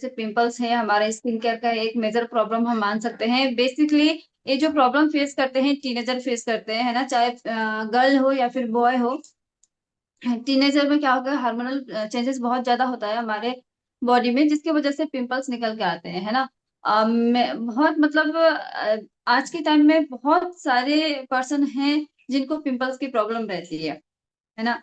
Pimples है हमारे skin care का एक मेजर प्रॉब्लम हम मान सकते हैं। बेसिकली ये जो प्रॉब्लम फेस करते हैं टीनेजर फेस करते हैं, है ना, चाहे गर्ल हो या फिर बॉय हो। टीनेजर में क्या होगा, हार्मोनल चेंजेस बहुत ज्यादा होता है हमारे बॉडी में, जिसकी वजह से पिंपल्स निकल के आते हैं, है ना। बहुत मतलब आज के टाइम में बहुत सारे पर्सन हैं जिनको पिंपल्स की प्रॉब्लम रहती है ना।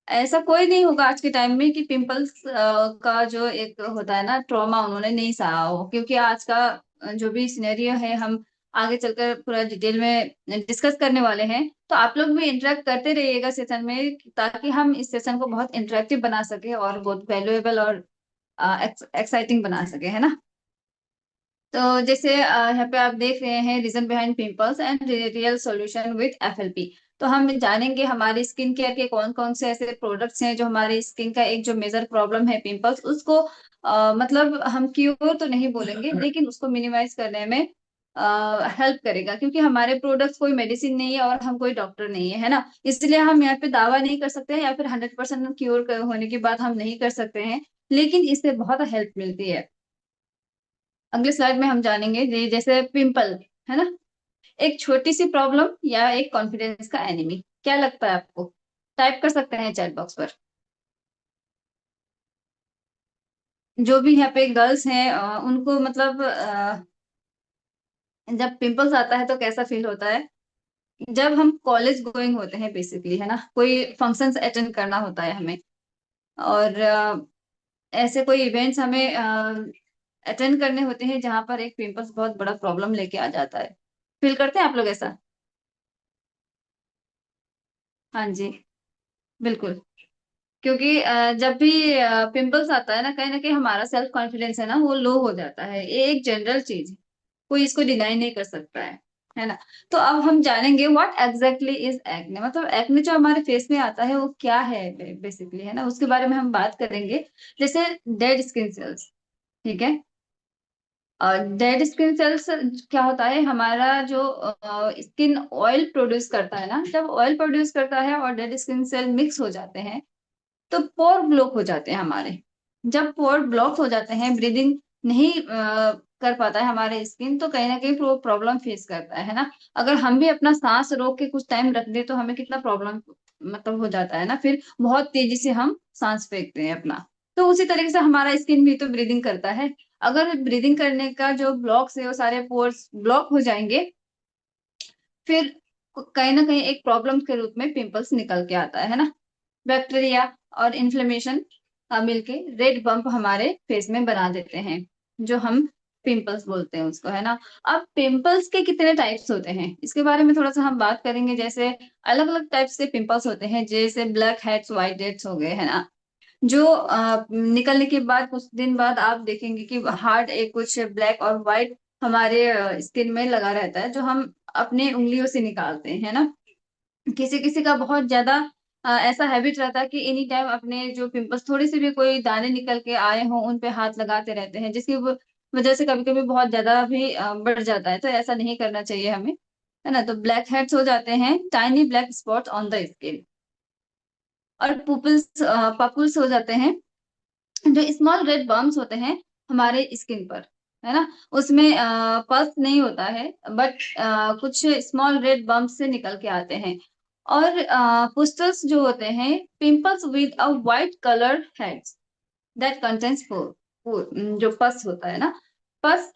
ऐसा कोई नहीं होगा आज के टाइम में कि पिंपल्स का जो एक होता है ना ट्रॉमा उन्होंने नहीं सहा हो, क्योंकि आज का जो भी सिनेरियो है हम आगे चलकर पूरा डिटेल में डिस्कस करने वाले हैं। तो आप लोग भी इंटरेक्ट करते रहिएगा सेशन में, ताकि हम इस सेशन को बहुत इंटरेक्टिव बना सके और बहुत वैल्यूएबल और एक्साइटिंग बना सके, है ना। तो जैसे यहाँ पे आप देख रहे हैं reason behind pimples and real solution with FLP. तो हम जानेंगे हमारी स्किन केयर के कौन कौन से ऐसे प्रोडक्ट्स हैं जो हमारी स्किन का एक जो मेजर प्रॉब्लम है पिंपल्स, उसको मतलब हम क्योर तो नहीं बोलेंगे, लेकिन उसको मिनिमाइज करने में हेल्प करेगा, क्योंकि हमारे प्रोडक्ट्स कोई मेडिसिन नहीं है और हम कोई डॉक्टर नहीं है ना। इसलिए हम यहाँ पे दावा नहीं कर सकते हैं या फिर 100% क्योर होने की बात हम नहीं कर सकते हैं, लेकिन इससे बहुत हेल्प मिलती है। अगले स्लाइड में हम जानेंगे जैसे पिंपल, है ना, एक छोटी सी प्रॉब्लम या एक कॉन्फिडेंस का एनिमी, क्या लगता है आपको? टाइप कर सकते हैं चैट बॉक्स पर। जो भी यहाँ पे गर्ल्स हैं उनको मतलब जब पिंपल्स आता है तो कैसा फील होता है? जब हम कॉलेज गोइंग होते हैं बेसिकली, है ना, कोई फंक्शंस अटेंड करना होता है हमें, और ऐसे कोई इवेंट्स हमें अटेंड करने होते हैं जहां पर एक पिंपल्स बहुत बड़ा प्रॉब्लम लेके आ जाता है। फील करते हैं आप लोग ऐसा? हाँ जी, बिल्कुल। क्योंकि जब भी पिंपल्स आता है ना कहीं हमारा सेल्फ कॉन्फिडेंस है ना वो लो हो जाता है, ये एक जनरल चीज है, कोई इसको डिनाई नहीं कर सकता है ना। तो अब हम जानेंगे व्हाट एग्जैक्टली इज एक्ने, मतलब एक्ने जो हमारे फेस में आता है वो क्या है बेसिकली, है ना, उसके बारे में हम बात करेंगे। जैसे डेड स्किन सेल्स, ठीक है। डेड स्किन सेल्स क्या होता है, हमारा जो स्किन ऑयल प्रोड्यूस करता है ना, जब ऑयल प्रोड्यूस करता है और डेड स्किन सेल मिक्स हो जाते हैं तो पोर ब्लॉक हो जाते हैं हमारे। जब पोर ब्लॉक हो जाते हैं, ब्रीदिंग नहीं कर पाता है हमारे स्किन, तो कहीं ना कहीं वो प्रॉब्लम फेस करता है ना। अगर हम भी अपना सांस रोक के कुछ टाइम रख दे तो हमें कितना प्रॉब्लम मतलब हो जाता है ना, फिर बहुत तेजी से हम सांस फेंकते हैं अपना। तो उसी तरीके से हमारा स्किन भी तो ब्रीदिंग करता है। अगर ब्रीदिंग करने का जो ब्लॉक्स है वो सारे पोर्स ब्लॉक हो जाएंगे, फिर कहीं ना कहीं एक प्रॉब्लम के रूप में पिंपल्स निकल के आता है ना। बैक्टीरिया और इन्फ्लेमेशन मिलके रेड बम्प हमारे फेस में बना देते हैं, जो हम पिंपल्स बोलते हैं उसको, है ना। अब पिंपल्स के कितने टाइप्स होते हैं इसके बारे में थोड़ा सा हम बात करेंगे। जैसे अलग अलग टाइप्स के पिंपल्स होते हैं, जैसे ब्लैक हेड्स, व्हाइट हेड्स हो गए, है ना, जो निकलने के बाद कुछ दिन बाद आप देखेंगे कि हार्ड एक कुछ ब्लैक और व्हाइट हमारे स्किन में लगा रहता है, जो हम अपने उंगलियों से निकालते हैं, है ना। किसी किसी का बहुत ज्यादा ऐसा हैबिट रहता है कि एनी टाइम अपने जो पिंपल्स थोड़ी सी भी कोई दाने निकल के आए हों उन पे हाथ लगाते रहते हैं, जिसकी वजह से कभी कभी बहुत ज्यादा भी बढ़ जाता है। तो ऐसा नहीं करना चाहिए हमें, है ना। तो ब्लैक हेड्स हो जाते हैं, tiny black spots on the skin, और पुपल्स पपुल्स हो जाते हैं, जो स्मॉल रेड बम्स होते हैं हमारे स्किन पर, है ना। उसमें पल्स नहीं होता है, बट कुछ स्मॉल रेड बम्स से निकल के आते हैं। और पुस्टल्स जो होते हैं, pimples with a white colour heads that contains जो पस होता है ना, पस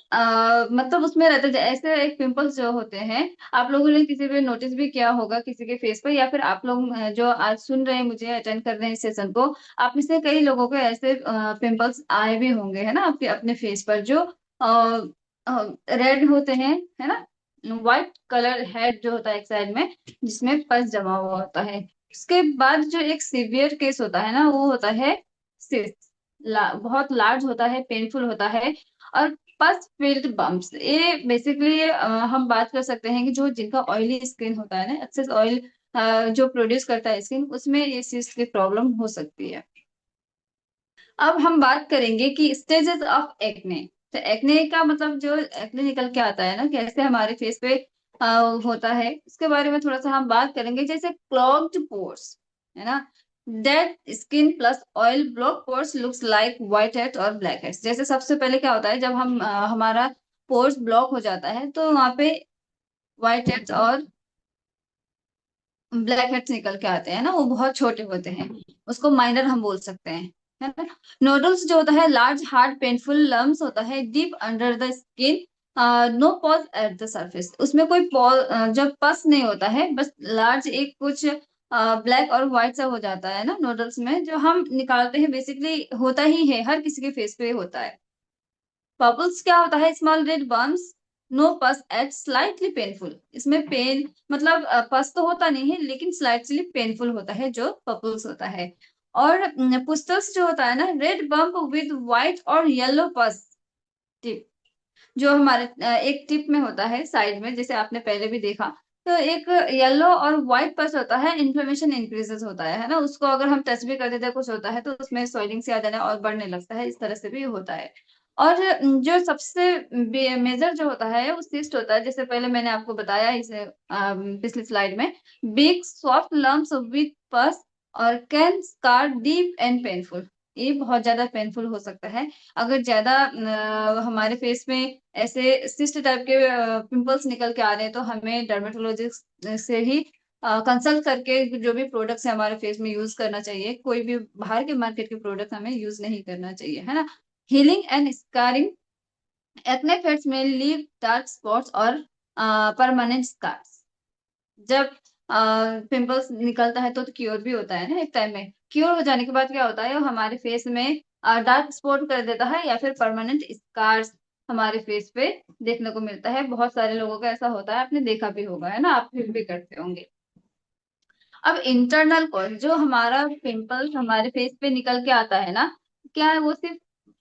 मतलब उसमें रहते हैं ऐसे एक पिंपल्स जो होते हैं। आप लोगों ने किसी पे नोटिस भी किया होगा किसी के फेस पर, या फिर आप लोग जो आज सुन रहे हैं मुझे अटेंड कर रहे हैं इस सेशन को, आप में से कई लोगों को ऐसे पिंपल्स आए भी होंगे, है ना, आपके अपने फेस पर, जो रेड होते हैं, है ना। व्हाइट कलर हेड जो होता है एक साइड में, जिसमें पस जमा हुआ होता है। उसके बाद जो एक सीवियर केस होता है ना वो होता है cyst, बहुत लार्ज होता है, पेनफुल होता है। और पस फिल्ड बम्प्स, ये बेसिकली हम बात कर सकते हैं कि जो जिनका ऑयली स्किन होता है ना, एक्सेस ऑयल जो प्रोड्यूस करता है स्किन, उसमें ये cyst की प्रॉब्लम हो सकती है। अब हम बात करेंगे कि स्टेजेस ऑफ एक्ने। तो एक्ने का मतलब जो एक्ने निकल के आता है ना कैसे हमारे फेस पे होता है, इसके बारे में थोड़ा सा हम बात करेंगे। जैसे क्लॉग्ड पोर्स, है ना, dead skin plus oil block pores looks like white heads और ब्लैक हेड्स। जैसे सबसे पहले क्या होता है, जब हम हमारा पोर्स ब्लॉक हो जाता है तो वहां पे व्हाइट हेड्स और ब्लैक हेड्स निकल के आते हैं ना, वो बहुत छोटे होते हैं, उसको माइनर हम बोल सकते हैं, है ना। नोडल्स जो होता है लार्ज हार्ड पेनफुल लम्स होता है deep under the skin, no pus at the surface. उसमें कोई पॉज, जब पस नहीं होता है, बस लार्ज एक कुछ ब्लैक और व्हाइट सा हो जाता है ना नोडल्स में, जो हम निकालते हैं, बेसिकली होता ही है, हर किसी के फेस पे होता है। बबल्स क्या होता है, स्मॉल रेड बम्स, नो पस एट स्लाइटली पेनफुल। इसमें पेन मतलब पस तो होता नहीं है, लेकिन स्लाइटली पेनफुल होता है जो बबल्स होता है। और पुस्तल्स जो होता है ना, रेड बम्प विद व्हाइट और येलो पस टिप, जो हमारे एक टिप में होता है साइड में, जैसे आपने पहले भी देखा। तो एक येलो और व्हाइट पस होता है, इन्फ्लेमेशन इंक्रीजेस होता है ना, उसको अगर हम टच भी कर देते हैं कुछ होता है तो उसमें स्वेलिंग से आ जाना और बढ़ने लगता है, इस तरह से भी होता है। और जो सबसे मेजर जो होता है वो सिस्ट होता है, जैसे पहले मैंने आपको बताया इसे पिछली स्लाइड में, बिग सॉफ्ट लम्प्स विथ पस और can scar deep and painful. ये बहुत ज्यादा पेनफुल हो सकता है अगर ज्यादा हमारे फेस में ऐसे सिस्ट टाइप के पिंपल्स निकल के आ रहे हैं, तो हमें डर्मेटोलॉजिस्ट से ही कंसल्ट करके जो भी प्रोडक्ट्स है हमारे फेस में यूज करना चाहिए। कोई भी बाहर के मार्केट के प्रोडक्ट हमें यूज नहीं करना चाहिए, है ना। Healing and scarring, acne fates may leave dark spots और परमानेंट स्कार्स। जब पिंपल्स निकलता है तो क्योर भी होता है ना एक टाइम में, क्योर हो जाने के बाद क्या होता है, वो हमारे फेस में डार्क स्पॉट कर देता है या फिर परमानेंट स्कार्स हमारे फेस पे देखने को मिलता है। बहुत सारे लोगों का ऐसा होता है, आपने देखा भी होगा, है ना, आप फिर भी करते होंगे। अब इंटरनल कॉज, जो हमारा पिंपल्स हमारे फेस पे निकल के आता है ना, क्या है वो सिर्फ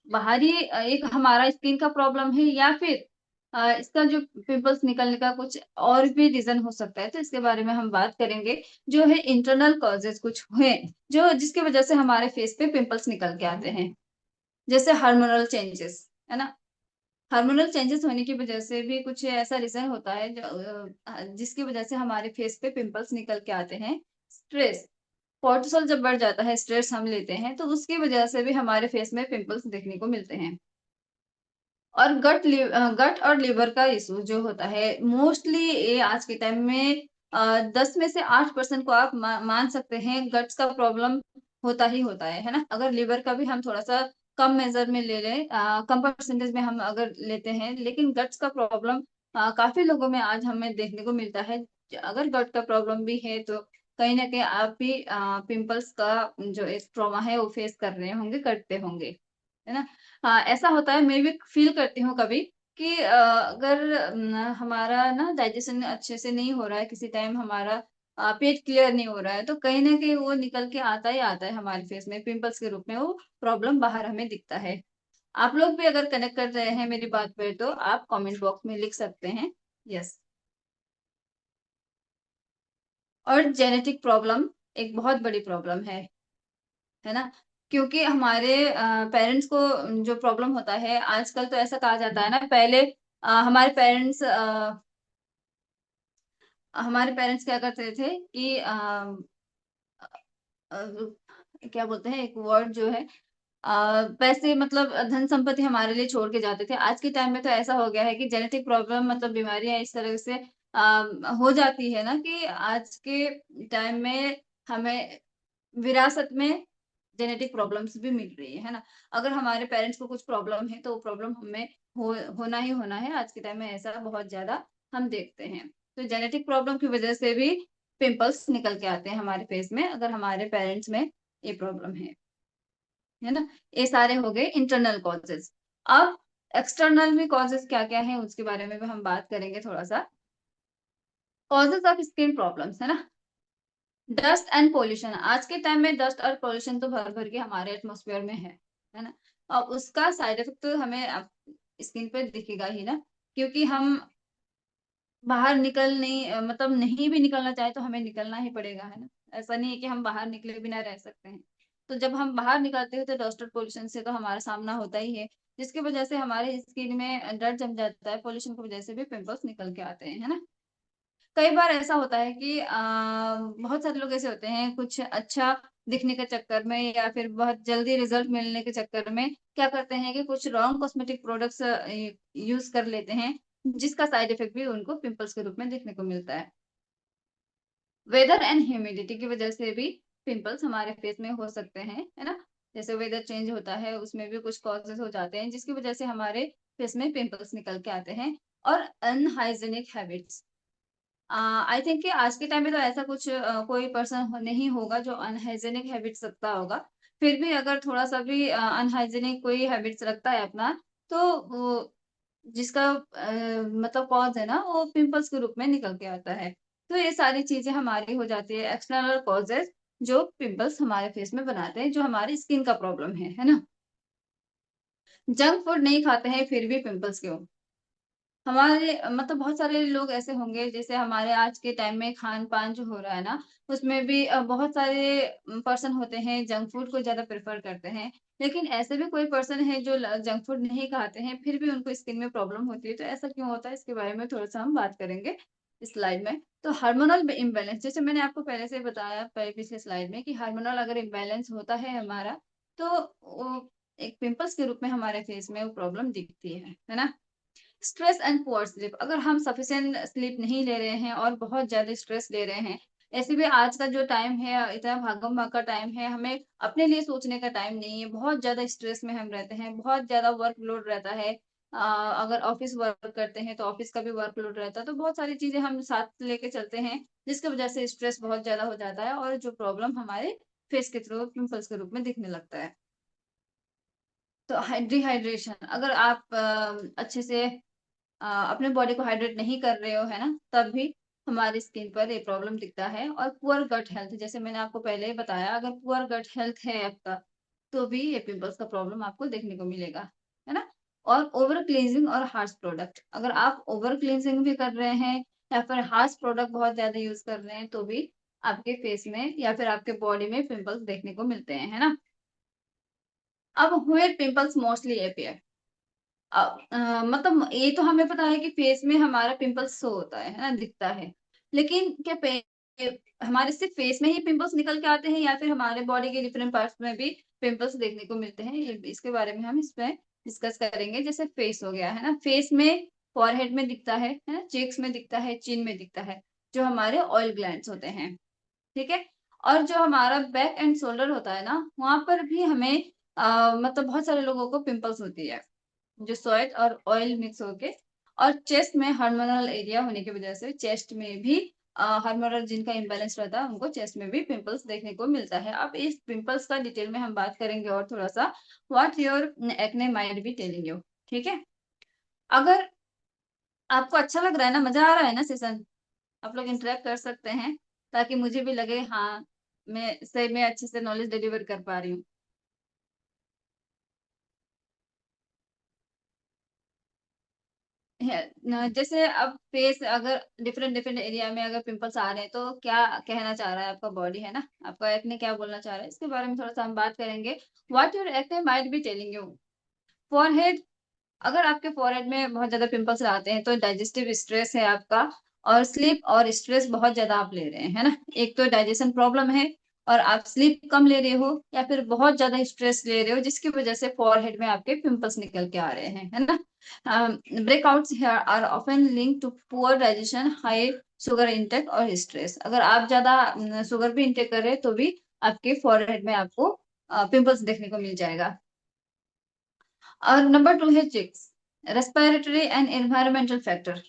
बाहरी एक हमारा स्किन का प्रॉब्लम है, या फिर इसका जो पिंपल्स निकलने का कुछ और भी रीजन हो सकता है, तो इसके बारे में हम बात करेंगे। जो है इंटरनल कॉजेज कुछ हुए जो जिसकी वजह से हमारे फेस पे पिंपल्स निकल के आते हैं, जैसे हार्मोनल चेंजेस, है ना। हार्मोनल चेंजेस होने की वजह से भी कुछ ऐसा रीजन होता है जो जिसकी वजह से हमारे फेस पे पिंपल्स निकल के आते हैं। स्ट्रेस, कोर्टिसोल जब बढ़ जाता है, स्ट्रेस हम लेते हैं, तो उसकी वजह से भी हमारे फेस में पिंपल्स देखने को मिलते हैं। और गट और लिवर का इशू जो होता है, मोस्टली ये आज के टाइम में 10 में से 8% को आप मान सकते हैं गट्स का प्रॉब्लम होता ही होता है ना। अगर लिवर का भी हम थोड़ा सा कम मेजर में ले लें, कम परसेंटेज में हम अगर लेते हैं, लेकिन गट्स का प्रॉब्लम काफी लोगों में आज हमें देखने को मिलता है। अगर गट का प्रॉब्लम भी है तो कहीं ना कहीं आप भी पिंपल्स का जो एक ट्रॉमा है वो फेस कर रहे होंगे, करते होंगे, है ना। हाँ, ऐसा होता है, मैं भी फील करती हूँ कभी कि अगर हमारा ना डाइजेशन अच्छे से नहीं हो रहा है, किसी टाइम हमारा पेट क्लियर नहीं हो रहा है, तो कहीं ना कहीं वो निकल के आता ही आता है हमारे फेस में, पिंपल्स के रूप में वो प्रॉब्लम बाहर हमें दिखता है। आप लोग भी अगर कनेक्ट कर रहे हैं मेरी बात पे तो आप कमेंट बॉक्स में लिख सकते हैं, यस। और जेनेटिक प्रॉब्लम एक बहुत बड़ी प्रॉब्लम है ना। क्योंकि हमारे पेरेंट्स को जो प्रॉब्लम होता है, आजकल तो ऐसा कहा जाता है ना, पहले हमारे पेरेंट्स क्या करते थे कि क्या बोलते हैं, एक वर्ड जो है, पैसे मतलब धन संपत्ति हमारे लिए छोड़ के जाते थे। आज के टाइम में तो ऐसा हो गया है कि जेनेटिक प्रॉब्लम मतलब बीमारियां इस तरह से हो जाती है ना, कि आज के टाइम में हमें विरासत में जेनेटिक प्रॉब्लम्स भी मिल रही है ना। अगर हमारे पेरेंट्स को कुछ प्रॉब्लम है तो वो प्रॉब्लम हमें होना ही होना है, आज के टाइम में ऐसा बहुत ज्यादा हम देखते हैं। तो जेनेटिक प्रॉब्लम की वजह से भी पिंपल्स निकल के आते हैं हमारे फेस में, अगर हमारे पेरेंट्स में ये प्रॉब्लम है ना। ये सारे हो गए इंटरनल कॉजेज। अब एक्सटर्नल भी कॉजेज क्या क्या है उसके बारे में भी हम बात करेंगे थोड़ा सा। कॉजेज ऑफ स्किन प्रॉब्लम्स, है ना। डस्ट एंड पोल्यूशन, आज के टाइम में डस्ट और पोल्यूशन तो भर भर के हमारे एटमोस्फेयर में है ना। और उसका साइड इफेक्ट तो हमें स्किन पे दिखेगा ही ना, क्योंकि हम बाहर निकल नहीं मतलब नहीं भी निकलना चाहे तो हमें निकलना ही पड़ेगा, है ना। ऐसा नहीं है कि हम बाहर निकले बिना रह सकते हैं। तो जब हम बाहर निकलते हैं तो डस्ट और पोल्यूशन से तो हमारा सामना होता ही है, जिसकी वजह से हमारे स्किन में डस्ट जम जाता है, पोल्यूशन की वजह से भी पिंपल्स निकल के आते हैं, है ना। कई बार ऐसा होता है कि बहुत सारे लोग ऐसे होते हैं, कुछ अच्छा दिखने के चक्कर में या फिर बहुत जल्दी रिजल्ट मिलने के चक्कर में क्या करते हैं कि कुछ रॉन्ग कॉस्मेटिक प्रोडक्ट्स यूज कर लेते हैं, जिसका साइड इफेक्ट भी उनको पिंपल्स के रूप में देखने को मिलता है। वेदर एंड ह्यूमिडिटी की वजह से भी पिंपल्स हमारे फेस में हो सकते हैं, है ना। जैसे वेदर चेंज होता है उसमें भी कुछ कॉजेज हो जाते हैं जिसकी वजह से हमारे फेस में पिंपल्स निकल के आते हैं। और अनहाइजेनिक हैबिट्स, आई थिंक कि आज के टाइम में तो ऐसा कुछ कोई पर्सन नहीं होगा जो अनहाइजेनिक हैबिट्स रखता होगा। फिर भी अगर थोड़ा सा भी अनहाइजेनिक कोई हैबिट्स रखता है अपना, तो वो जिसका मतलब कॉज है ना वो पिंपल्स के रूप में निकल के आता है। तो ये सारी चीजें हमारी हो जाती है एक्सटर्नल कॉजेज, जो पिंपल्स हमारे फेस में बनाते हैं, जो हमारी स्किन का प्रॉब्लम है ना। जंक फूड नहीं खाते हैं फिर भी पिंपल्स क्यों? हमारे मतलब बहुत सारे लोग ऐसे होंगे, जैसे हमारे आज के टाइम में खान पान जो हो रहा है ना, उसमें भी बहुत सारे पर्सन होते हैं जंक फूड को ज्यादा प्रेफर करते हैं। लेकिन ऐसे भी कोई पर्सन है जो जंक फूड नहीं खाते हैं फिर भी उनको स्किन में प्रॉब्लम होती है, तो ऐसा क्यों होता है इसके बारे में थोड़ा सा हम बात करेंगे इस स्लाइड में। तो हार्मोनल इम्बैलेंस, जैसे मैंने आपको पहले से बताया पिछले स्लाइड में कि हार्मोनल अगर इम्बैलेंस होता है हमारा, तो वो एक पिंपल्स के रूप में हमारे फेस में वो प्रॉब्लम दिखती है ना। स्ट्रेस एंड पुअर स्लीप, अगर हम सफिशिएंट स्लीप नहीं ले रहे हैं और बहुत ज्यादा स्ट्रेस ले रहे हैं, ऐसे भी आज का जो टाइम है इतना भागम भाग का टाइम है, हमें अपने लिए सोचने का टाइम नहीं है, बहुत ज्यादा स्ट्रेस में हम रहते हैं, बहुत ज्यादा वर्कलोड रहता है। अगर ऑफिस वर्क करते हैं तो ऑफिस का भी वर्कलोड रहता है, तो बहुत सारी चीजें हम साथ लेके चलते हैं जिसकी वजह से स्ट्रेस बहुत ज्यादा हो जाता है और जो प्रॉब्लम हमारे फेस के थ्रू पिंपल्स के रूप में दिखने लगता है। तो डिहाइड्रेशन, अगर आप अच्छे से अपने बॉडी को हाइड्रेट नहीं कर रहे हो, है ना, तब भी हमारी स्किन पर ये प्रॉब्लम दिखता है। और पुअर गट हेल्थ, जैसे मैंने आपको पहले ही बताया, अगर पुअर गट हेल्थ है आपका तो भी ये पिंपल्स का प्रॉब्लम आपको देखने को मिलेगा, है ना। और ओवर क्लींजिंग और हार्श प्रोडक्ट, अगर आप ओवर क्लींजिंग भी कर रहे हैं या फिर हार्श प्रोडक्ट बहुत ज्यादा यूज कर रहे हैं तो भी आपके फेस में या फिर आपके बॉडी में पिंपल्स देखने को मिलते हैं, है ना। अब हुए पिंपल्स मोस्टली अपीयर, मतलब ये तो हमें पता है कि फेस में हमारा पिंपल्स शो होता है ना, दिखता है। लेकिन क्या हमारे सिर्फ फेस में ही पिंपल्स निकल के आते हैं या फिर हमारे बॉडी के डिफरेंट पार्ट्स में भी पिंपल्स देखने को मिलते हैं, ये इसके बारे में हम इसमें डिस्कस करेंगे। जैसे फेस हो गया है ना, फेस में फॉरहेड में दिखता है ना, चीक्स में दिखता है, चिन में दिखता है, जो हमारे ऑयल ग्लैंड्स होते हैं, ठीक है। और जो हमारा बैक एंड शोल्डर होता है ना, वहां पर भी हमें मतलब बहुत सारे लोगों को पिंपल्स होती है, जो स्वेट और ऑयल मिक्स होके। और चेस्ट में हार्मोनल एरिया होने की वजह से चेस्ट में भी हार्मोनल जिनका इम्बैलेंस रहता है उनको चेस्ट में भी पिंपल्स देखने को मिलता है। अब इस पिंपल्स का डिटेल में हम बात करेंगे और थोड़ा सा what your acne might be telling you, ठीक है। अगर आपको अच्छा लग रहा है ना, मजा आ रहा है ना सेशन, आप लोग इंटरेक्ट कर सकते हैं ताकि मुझे भी लगे हाँ मैं सही में अच्छे से नॉलेज डिलीवर कर पा रही हूँ। है जैसे अब फेस अगर डिफरेंट डिफरेंट एरिया में अगर पिंपल्स आ रहे हैं तो क्या कहना चाह रहा है आपका बॉडी, है ना, आपका एक्ने क्या बोलना चाह रहा है, इसके बारे में थोड़ा सा हम बात करेंगे। What your acne might be telling you. Forehead, अगर आपके फॉरहेड में बहुत ज्यादा पिंपल्स आते हैं तो डाइजेस्टिव स्ट्रेस है आपका, और स्लीप और स्ट्रेस बहुत ज्यादा आप ले रहे हैं, है ना। एक तो डाइजेशन प्रॉब्लम है और आप स्लीप कम ले रहे हो या फिर बहुत ज्यादा स्ट्रेस ले रहे हो जिसकी वजह से फॉरहेड में आपके पिंपल्स निकल के आ रहे हैं, है ना। Breakouts here are often link to poor digestion, high sugar intake और स्ट्रेस, अगर आप ज्यादा शुगर भी इंटेक कर रहे हैं तो भी आपके फॉरहेड में आपको पिंपल्स देखने को मिल जाएगा। और नंबर टू है cheeks, respiratory and environmental factor,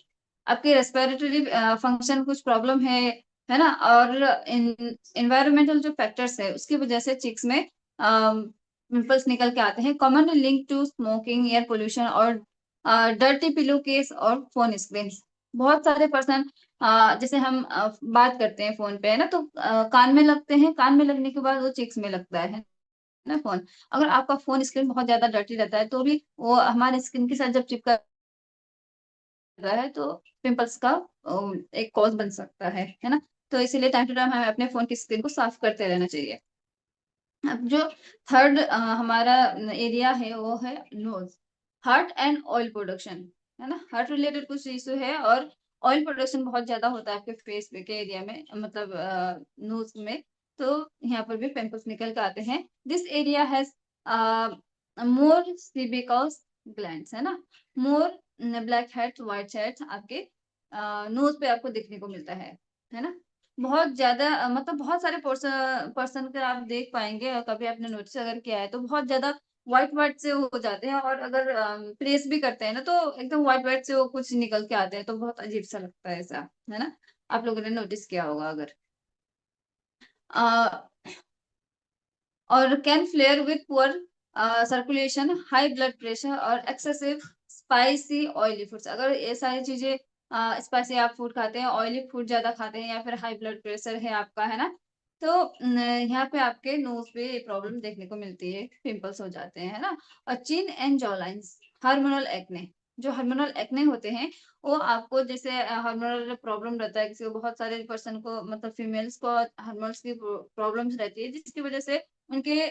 आपके रेस्पिरेटरी फंक्शन कुछ प्रॉब्लम है ना। और एनवायरमेंटल जो फैक्टर्स है उसकी वजह से चिक्स में पिंपल्स निकल के आते हैं, commonly link to smoking, air pollution और डर्टी पिलो केस और फोन स्क्रीन। बहुत सारे पर्सन जैसे हम बात करते हैं फोन पे, है ना, तो कान में लगते हैं, कान में लगने के बाद वो चिक्स में लगता है ना फोन। अगर आपका फोन स्क्रीन बहुत ज्यादा डर्टी रहता है तो भी वो हमारे स्किन के साथ जब चिपका रहता है तो पिंपल्स का एक कॉज बन सकता है ना। तो इसीलिए टाइम टू टाइम हमें अपने फोन की स्क्रीन को साफ करते रहना चाहिए। अब जो थर्ड हमारा एरिया है वो है nose, heart and oil production, है ना। हार्ट रिलेटेड कुछ इशू है और ऑयल प्रोडक्शन बहुत ज्यादा होता है आपके फेस के एरिया में, मतलब नोज में। तो यहाँ पर भी पिंपल्स निकल के आते हैं। This area has more sebaceous glands, है ना, more blackheads, whiteheads आपके नोज पे आपको देखने को मिलता है ना। बहुत ज्यादा मतलब बहुत सारे पर्सन का आप देख पाएंगे, और कभी आपने नोटिस अगर किया है तो बहुत ज्यादा व्हाइट व्हाइट से हो जाते हैं, और अगर प्रेस भी करते हैं ना तो एकदम व्हाइट व्हाइट से वो कुछ निकल के आते हैं, तो बहुत अजीब सा लगता है ऐसा, है ना। आप लोगों ने नोटिस किया होगा अगर। अ, और can flare with poor circulation, high blood pressure और एक्सेसिव स्पाइसी ऑयली फूड्स। अगर ये सारी चीजें स्पाइसी आप फूड खाते हैं, ऑयली फूड ज्यादा खाते हैं, या फिर हाई ब्लड प्रेशर है आपका, है ना, तो यहाँ पे आपके नोज पे ये प्रॉब्लम देखने को मिलती है, पिंपल्स हो जाते हैं, है ना। और chin and jaw lines, hormonal acne, जो हार्मोनल एक्ने होते हैं वो आपको जैसे हार्मोनल प्रॉब्लम रहता है किसी को, बहुत सारे पर्सन को मतलब फीमेल्स को हार्मोन्स की प्रॉब्लम्स रहती है, जिसकी वजह से उनके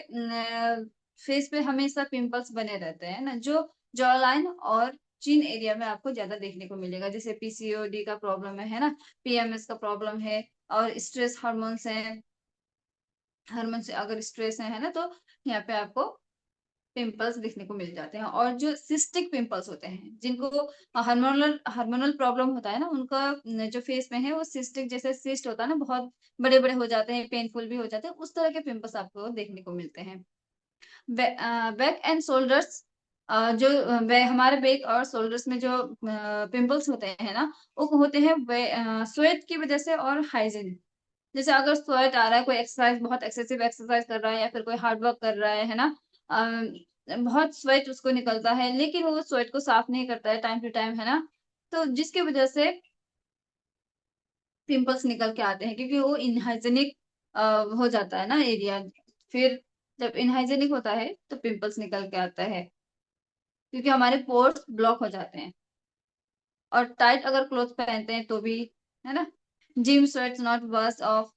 फेस पे हमेशा पिंपल्स बने रहते हैं ना, जो जॉ लाइन और चिन एरिया में आपको ज्यादा देखने को मिलेगा। जैसे पीसीओडी का प्रॉब्लम है ना, पीएमएस का प्रॉब्लम है, और स्ट्रेस हार्मोन्स है, हार्मोन से अगर स्ट्रेस है ना, तो यहाँ पे आपको पिंपल्स दिखने को मिल जाते हैं। और जो सिस्टिक पिंपल्स होते हैं, जिनको हार्मोनल हार्मोनल प्रॉब्लम होता है ना, उनका जो फेस में है वो सिस्टिक, जैसे सिस्ट होता है ना, बहुत बड़े बड़े हो जाते हैं, पेनफुल भी हो जाते हैं, उस तरह के पिंपल्स आपको देखने को मिलते हैं। बैक एंड शोल्डर्स, जो हमारे बैक और शोल्डर्स में जो पिंपल्स होते हैं ना, वो होते हैं स्वेट की वजह से और हाइजीन। जैसे अगर स्वेट आ रहा है, कोई एक्सरसाइज, बहुत एक्सेसिव एक्सरसाइज कर रहा है, या फिर कोई हार्ड वर्क कर रहा है ना, बहुत स्वेट उसको निकलता है, लेकिन वो स्वेट को साफ नहीं करता है टाइम टू टाइम, है ना, तो जिसकी वजह से पिंपल्स निकल के आते हैं, क्योंकि वो इनहाइजेनिक हो जाता है ना एरिया। फिर जब इनहाइजेनिक होता है तो पिंपल्स निकल के आता है, क्योंकि हमारे पोर्स ब्लॉक हो जाते हैं। और टाइट अगर क्लोथ पहनते हैं तो भी, है ना। Gym sweats not worse off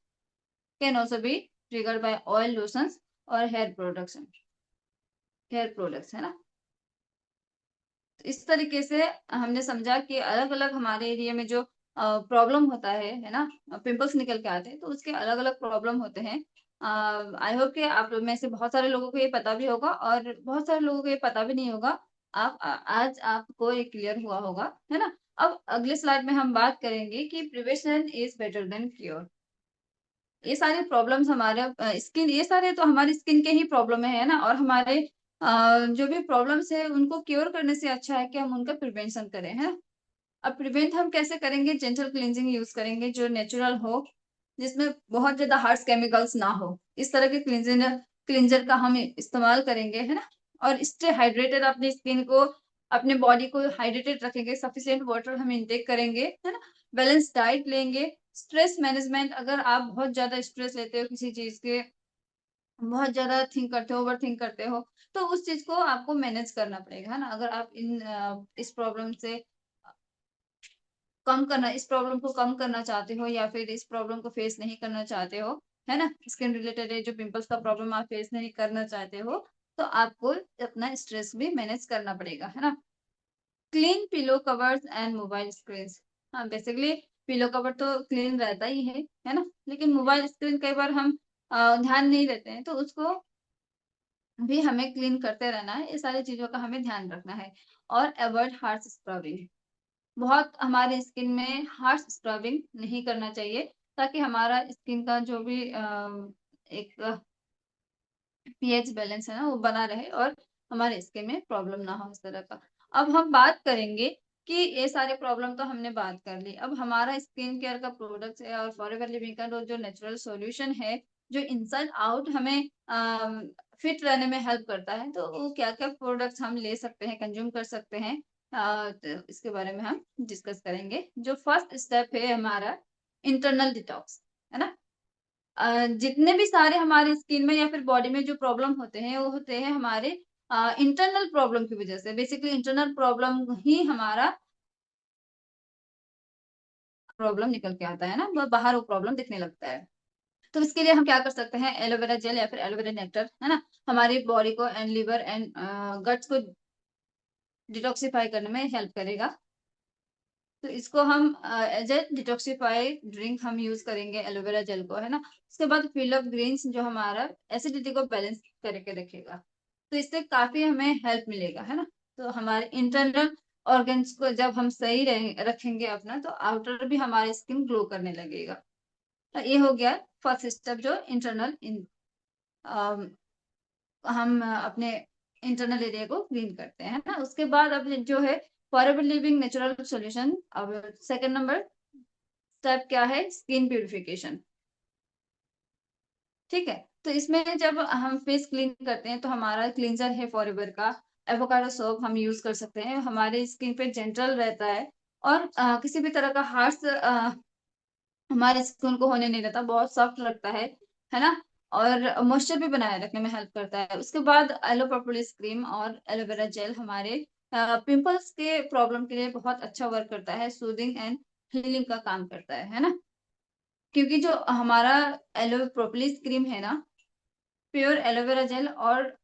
can also be triggered by oil lotions और हेयर प्रोडक्ट्स, है ना। तो इस तरीके से हमने समझा कि अलग अलग हमारे एरिया में जो प्रॉब्लम होता है ना, पिंपल्स निकल के आते हैं, तो उसके अलग अलग प्रॉब्लम होते हैं। आई होप कि आप लोग में से बहुत सारे लोगों को ये पता भी होगा, और बहुत सारे लोगों को ये पता भी नहीं होगा। आज आपको ये क्लियर हुआ होगा, है ना। अब अगले स्लाइड में हम बात करेंगे कि prevention is better than cure. ये सारे प्रॉब्लम्स हमारे स्किन, ये सारे तो हमारी स्किन के ही प्रॉब्लम है ना, और हमारे जो भी प्रॉब्लम्स है उनको क्योर करने से अच्छा है कि हम उनका प्रिवेंशन करें, है। अब प्रिवेंट हम कैसे करेंगे? जेंटल क्लींजिंग यूज करेंगे जो नेचुरल हो, जिसमें बहुत ज्यादा हार्श केमिकल्स ना हो, इस तरह के क्लींजर क्लींजर का हम इस्तेमाल करेंगे, है ना। और स्टे हाइड्रेटेड, अपनी स्किन को, अपने बॉडी को हाइड्रेटेड रखेंगे, सफिशिएंट वाटर हम इंटेक करेंगे, है ना। बैलेंस डाइट लेंगे। स्ट्रेस मैनेजमेंट, अगर आप बहुत ज्यादा स्ट्रेस लेते हो किसी चीज के, बहुत ज्यादा थिंक करते हो, ओवर थिंक करते हो, तो उस चीज को आपको मैनेज करना पड़ेगा, है ना। अगर आप इस प्रॉब्लम से कम करना, इस प्रॉब्लम को कम करना चाहते हो, या फिर इस प्रॉब्लम को फेस नहीं करना चाहते हो, है ना, स्किन रिलेटेड जो पिंपल्स का प्रॉब्लम आप फेस नहीं करना चाहते हो, तो आपको अपना स्ट्रेस भी मैनेज करना पड़ेगा, है ना। Clean pillow covers and mobile screen. हाँ, बेसिकली पिलो कवर तो क्लीन रहता ही है ना, लेकिन मोबाइल स्क्रीन कई बार हम ध्यान नहीं देते हैं, तो उसको भी हमें क्लीन करते रहना है। ये सारी चीजों का हमें ध्यान रखना है। और अवॉइड हार्श स्क्रबिंग, बहुत हमारे स्किन में हार्श स्क्रबिंग नहीं करना चाहिए, ताकि हमारा स्किन का जो भी एक पीएच बैलेंस है ना, वो बना रहे, और हमारे स्किन में प्रॉब्लम ना हो इस तरह का। अब हम बात करेंगे कि ये सारे प्रॉब्लम तो हमने बात कर ली, अब हमारा स्किन केयर का प्रोडक्ट है और फॉरएवर लिविंग का जो नेचुरल सॉल्यूशन है, जो इनसाइड आउट हमें फिट रहने में हेल्प करता है, तो वो क्या क्या प्रोडक्ट्स हम ले सकते हैं, कंज्यूम कर सकते हैं, तो इसके बारे में हम डिस्कस करेंगे। जो फर्स्ट स्टेप है हमारा, इंटरनल डिटॉक्स, है ना। जितने भी सारे हमारे स्किन में या फिर बॉडी में जो प्रॉब्लम होते हैं, वो होते हैं हमारे इंटरनल प्रॉब्लम की वजह से। बेसिकली इंटरनल प्रॉब्लम ही हमारा प्रॉब्लम निकल के आता है ना, बाहर वो प्रॉब्लम दिखने लगता है। तो इसके लिए हम क्या कर सकते हैं? एलोवेरा जेल या फिर एलोवेरा नेक्टर, है ना, हमारी बॉडी को एंड लिवर एंड गट्स को डिटॉक्सिफाई करने में हेल्प करेगा। तो इसको हम एज ए डिटॉक्सिफाई ड्रिंक हम यूज करेंगे एलोवेरा जेल को, है ना। उसके बाद फील ऑफ ग्रीन्स जो हमारा एसिडिटी को बैलेंस करके रखेगा, तो इससे काफी हमें हेल्प मिलेगा, है ना। तो हमारे इंटरनल ऑर्गन्स को जब हम सही रखेंगे अपना, तो आउटर भी हमारी स्किन ग्लो करने लगेगा। तो ये हो गया फर्स्ट स्टेप जो इंटरनल हम अपने इंटरनल एरिया को क्लीन करते हैं, ना। उसके बाद अब जो है फॉरएवर लिविंग नेचुरल सॉल्यूशन। अब सेकंड नंबर स्टेप क्या है, स्किन प्यूरिफिकेशन। ठीक है, तो इसमें जब हम फेस क्लीन करते हैं तो हमारा क्लींजर है फॉरएवर का एवोकाडो सोप हम यूज कर सकते हैं, हमारे स्किन पे जेंटल रहता है और किसी भी तरह का हार्श हमारे स्किन को होने नहीं देता, बहुत सॉफ्ट रखता है ना। और मॉइस्चर भी बनाए रखने में हेल्प करता है। उसके बाद एलो प्रोपोलिस क्रीम और एलोवेरा जेल हमारे पिंपल्स के प्रॉब्लम के लिए बहुत अच्छा वर्क करता है, सूदिंग एंड हीलिंग का काम करता है ना। क्योंकि जो हमारा एलो प्रोपोलिस क्रीम है ना, प्योर एलोवेरा जेल और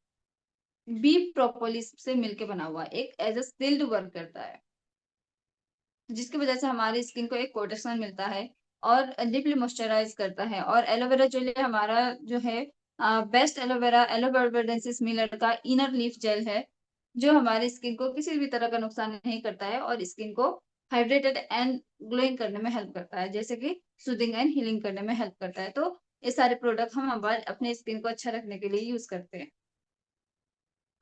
बी प्रोपोलिस से मिलके बना हुआ एक एज अ सील्ड वर्क करता है, जिसकी वजह से हमारी स्किन को एक प्रोटेक्शन मिलता है और डीपली मॉइस्चराइज करता है। और एलोवेरा जेल हमारा जो है बेस्ट एलोवेरा एलोवेराडेंसिस मिलर का इनर लीफ जेल है, जो हमारी स्किन को किसी भी तरह का नुकसान नहीं करता है और स्किन को हाइड्रेटेड एंड ग्लोइंग करने में हेल्प करता है, जैसे कि सूदिंग एंड हीलिंग करने में हेल्प करता है। तो ये सारे प्रोडक्ट हम अपने स्किन को अच्छा रखने के लिए यूज करते हैं।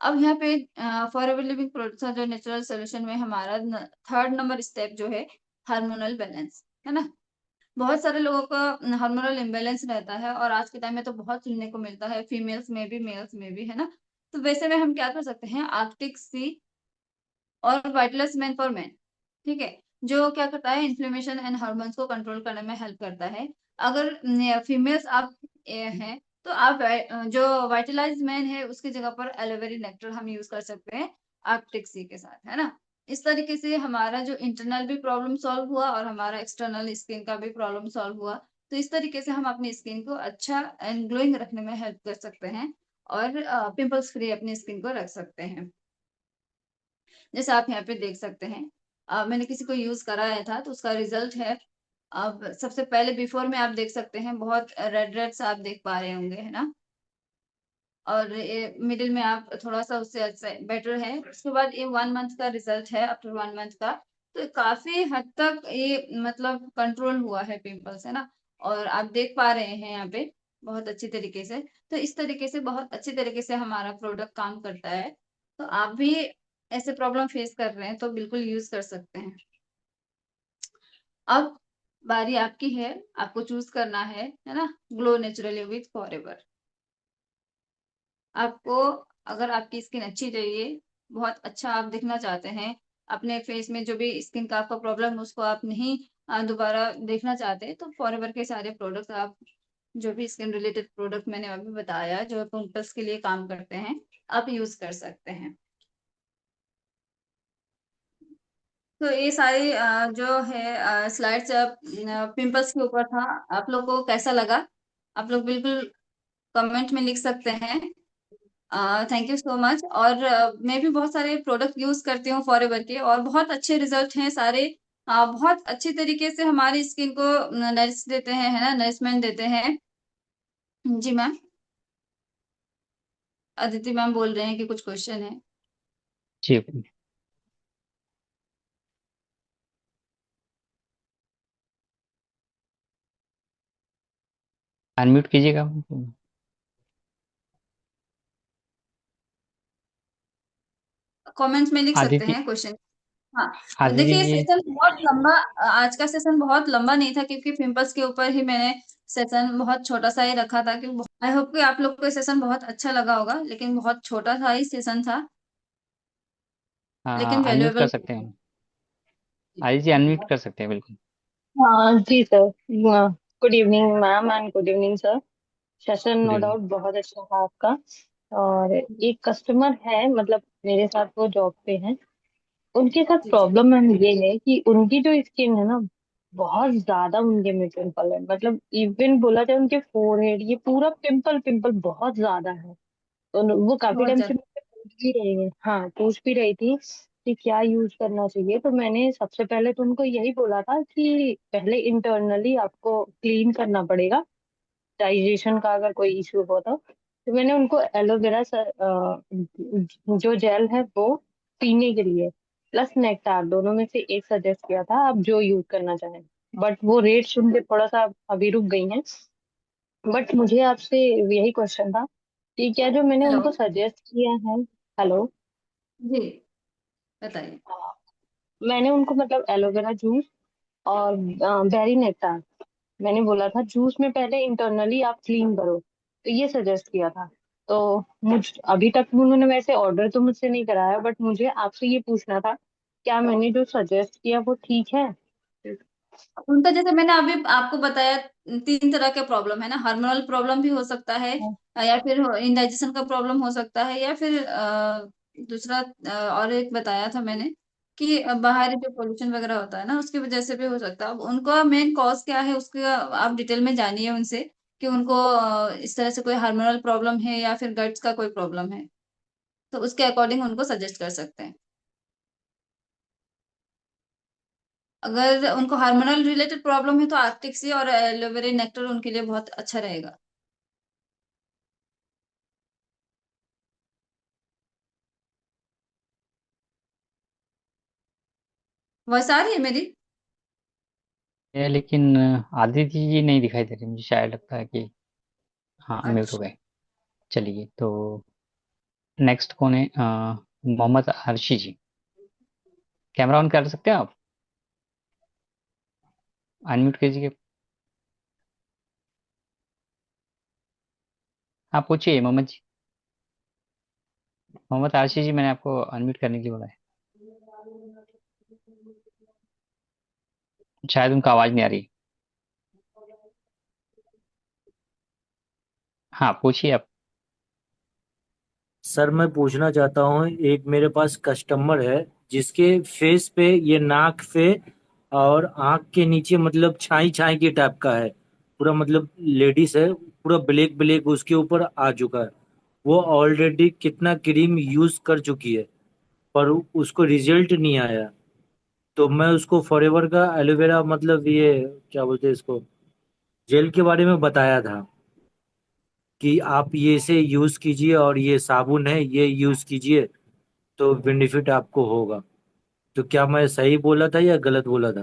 अब यहाँ पे फॉरएवर लिविंग प्रोडक्ट्स जो नेचुरल सोल्यूशन में हमारा थर्ड नंबर स्टेप जो है हार्मोनल बैलेंस, है ना। बहुत सारे लोगों का हार्मोनल इम्बेलेंस रहता है और आज के टाइम में तो बहुत सुनने को मिलता है, फीमेल्स में भी मेल्स में भी, है ना। तो वैसे में हम क्या कर सकते हैं, आर्कटिक सी और वाइटलेस मैन फॉर मैन, ठीक है, जो क्या करता है इन्फ्लेमेशन एंड हार्मोन्स को कंट्रोल करने में हेल्प करता है। अगर फीमेल्स आप हैं तो आप जो वाइटलाइज मैन है उसकी जगह पर एलोवेरी नेक्टर हम यूज कर सकते हैं आर्कटिक सी के साथ, है ना। इस तरीके से हमारा जो इंटरनल भी प्रॉब्लम सॉल्व हुआ और हमारा एक्सटर्नल स्किन का भी प्रॉब्लम सॉल्व हुआ। तो इस तरीके से हम अपनी स्किन को अच्छा एंड ग्लोइंग रखने में हेल्प कर सकते हैं और पिंपल्स फ्री अपनी स्किन को रख सकते हैं। जैसे आप यहाँ पे देख सकते हैं, मैंने किसी को यूज कराया था तो उसका रिजल्ट है। अब सबसे पहले बिफोर में आप देख सकते हैं बहुत रेड रेड सा आप देख पा रहे होंगे, है ना। और ये मिडिल में आप थोड़ा सा उससे अच्छा बेटर है। उसके बाद ये 1 मंथ का रिजल्ट है, आफ्टर 1 मंथ का। तो काफी हद तक ये मतलब कंट्रोल हुआ है पिंपल्स, है ना। और आप देख पा रहे हैं यहाँ पे बहुत अच्छी तरीके से। तो इस तरीके से बहुत अच्छी तरीके से हमारा प्रोडक्ट काम करता है। तो आप भी ऐसे प्रॉब्लम फेस कर रहे हैं तो बिल्कुल यूज कर सकते हैं। अब बारी आपकी है, आपको चूज करना है ना। Glow naturally with forever. आपको अगर आपकी स्किन अच्छी चाहिए, बहुत अच्छा आप दिखना चाहते हैं, अपने फेस में जो भी स्किन का आपका प्रॉब्लम है उसको आप नहीं दोबारा देखना चाहते, तो फॉरएवर के सारे प्रोडक्ट्स आप जो भी स्किन रिलेटेड प्रोडक्ट मैंने अभी बताया जो पिंपल्स के लिए काम करते हैं, आप यूज कर सकते हैं। तो ये सारी जो है स्लाइड्स पिंपल्स के ऊपर था। आप लोग को कैसा लगा, आप लोग बिल्कुल कमेंट में लिख सकते हैं। Thank you so much. और मैं भी बहुत सारे प्रोडक्ट यूज करती हूँ फॉरएवर के और बहुत अच्छे रिजल्ट हैं सारे। बहुत अच्छी तरीके से हमारी स्किन को नरिश देते हैं, है ना, नरिशमेंट देते हैं। जी मैम, अदिति मैम बोल रहे हैं कि कुछ क्वेश्चन है। जी, अनम्यूट कीजिएगा। कमेंट्स में लिख सकते आदित्य, हैं क्वेश्चन। हाँ, आदित्य देखिए जी। सेशन बहुत लंबा, आज का सेशन बहुत लंबा नहीं था क्योंकि पिंपल्स के ऊपर ही मैंने सेशन बहुत छोटा सा ही रखा था। कि आई होप कि आप लोग को सेशन बहुत अच्छा लगा होगा, लेकिन बहुत छोटा सा ही सेशन था, हाँ लेकिन हाँ, अनम्यूट कर वैल्यूएबल। सकते हैं। आदित्य जी अनम्यूट कर सकते हैं, बिल्कुल। हाँ जी sir. Good evening ma'am and good evening sir. Session good no evening. Doubt बहुत अच्छा था आपका। और एक कस्टमर है, मतलब मेरे साथ वो जॉब पे हैं। उनके साथ जी जी। प्रॉब्लम मैम ये है कि उनकी जो स्किन है ना, बहुत ज्यादा उनके में पिंपल है। मतलब इवन बोला जाए उनके फोरहेड ये पूरा पिंपल पिंपल बहुत ज्यादा है। तो वो काफी बहुत टाइम से ज्यादा। मुझसे पूछ भी रही है, हाँ पूछ भी रही थी कि क्या यूज करना चाहिए, तो मैंने सबसे पहले तो उनको यही बोला था कि पहले इंटरनली आपको क्लीन करना पड़ेगा, डाइजेशन का अगर कोई इश्यू हो तो मैंने उनको एलोवेरा जो जेल है वो पीने के लिए प्लस नेक्टार दोनों में से एक सजेस्ट किया था, आप जो यूज करना चाहें। बट वो रेट सुन के थोड़ा सा अभी रुक गई हैं। बट मुझे आपसे यही क्वेश्चन था कि क्या जो मैंने हेलो। उनको सजेस्ट किया है। हेलो। जी, बताइए। मैंने उनको मतलब एलोवेरा जूस और बेरी नेक्टार, मैंने बोला था जूस में पहले इंटरनली आप क्लीन करो, तो ये सजेस्ट किया था। तो मुझ अभी तक उन्होंने वैसे ऑर्डर तो मुझसे नहीं कराया, बट मुझे आपसे ये पूछना था क्या मैंने जो सजेस्ट किया वो ठीक है। उनका जैसे मैंने अभी आपको बताया, 3 तरह के प्रॉब्लम है ना, हार्मोनल प्रॉब्लम भी हो सकता है, या फिर इंडाइजेशन का प्रॉब्लम हो सकता है, या फिर दूसरा और एक बताया था मैंने कि बाहरी जो पोल्यूशन वगैरह होता है ना उसकी वजह से भी हो सकता है। अब उनका मेन कॉज क्या है उसका आप डिटेल में जानिए उनसे, कि उनको इस तरह से कोई हार्मोनल प्रॉब्लम है या फिर गट्स का कोई प्रॉब्लम है, तो उसके अकॉर्डिंग उनको सजेस्ट कर सकते हैं। अगर उनको हार्मोनल रिलेटेड प्रॉब्लम है तो आर्टिक सी और एलोवेरा नेक्टर उनके लिए बहुत अच्छा रहेगा। वॉइस आ रही है मेरी? लेकिन आदित्य जी नहीं दिखाई दे रही, मुझे शायद लगता है कि हाँ म्यूट हो अच्छा। गए। चलिए तो नेक्स्ट कौन है? मोहम्मद अर्शी जी, कैमरा ऑन कर सकते हैं आप? अनम्यूट कीजिए। आप पूछिए मोहम्मद जी। मोहम्मद अर्शी जी, मैंने आपको अनम्यूट करने के लिए बोला है, शायद उनका आवाज नहीं आ रही। हाँ पूछिए आप। सर मैं पूछना चाहता हूँ, एक मेरे पास कस्टमर है जिसके फेस पे, ये नाक पे और आंख के नीचे मतलब छाई छाई के टाइप का है, पूरा मतलब लेडीज है, पूरा ब्लैक ब्लैक उसके ऊपर आ चुका है। वो ऑलरेडी कितना क्रीम यूज कर चुकी है पर उसको रिजल्ट नहीं आया। तो मैं उसको फॉरएवर का एलोवेरा मतलब ये क्या बोलते हैं इसको, जेल के बारे में बताया था कि आप ये से यूज कीजिए और ये साबुन है ये यूज कीजिए तो बेनिफिट आपको होगा। तो क्या मैं सही बोला था या गलत बोला था?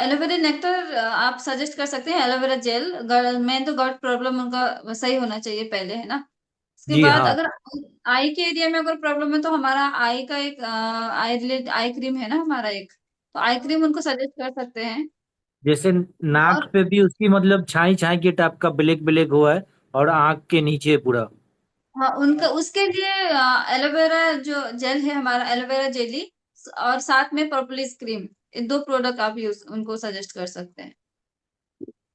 एलोवेरा नेक्टर आप सजेस्ट कर सकते हैं, एलोवेरा जेल। मेन तो गट प्रॉब्लम उनका सही होना चाहिए पहले, है ना। उसके जी बाद हाँ। अगर आई के एरिया में अगर प्रॉब्लम है तो हमारा आई का एक आई रिलेट आई क्रीम है ना हमारा एक, तो आई क्रीम उनको सजेस्ट कर सकते हैं। जैसे नाक और पे भी उसकी मतलब छाई छाई के टाइप का ब्लैक ब्लैक हुआ है और आंख के नीचे पूरा। हाँ, उनका उसके लिए एलोवेरा जो जेल है हमारा, एलोवेरा जेली, और साथ में प्रोपोलिस क्रीम, ये 2 प्रोडक्ट आप यूज उनको सजेस्ट कर सकते हैं।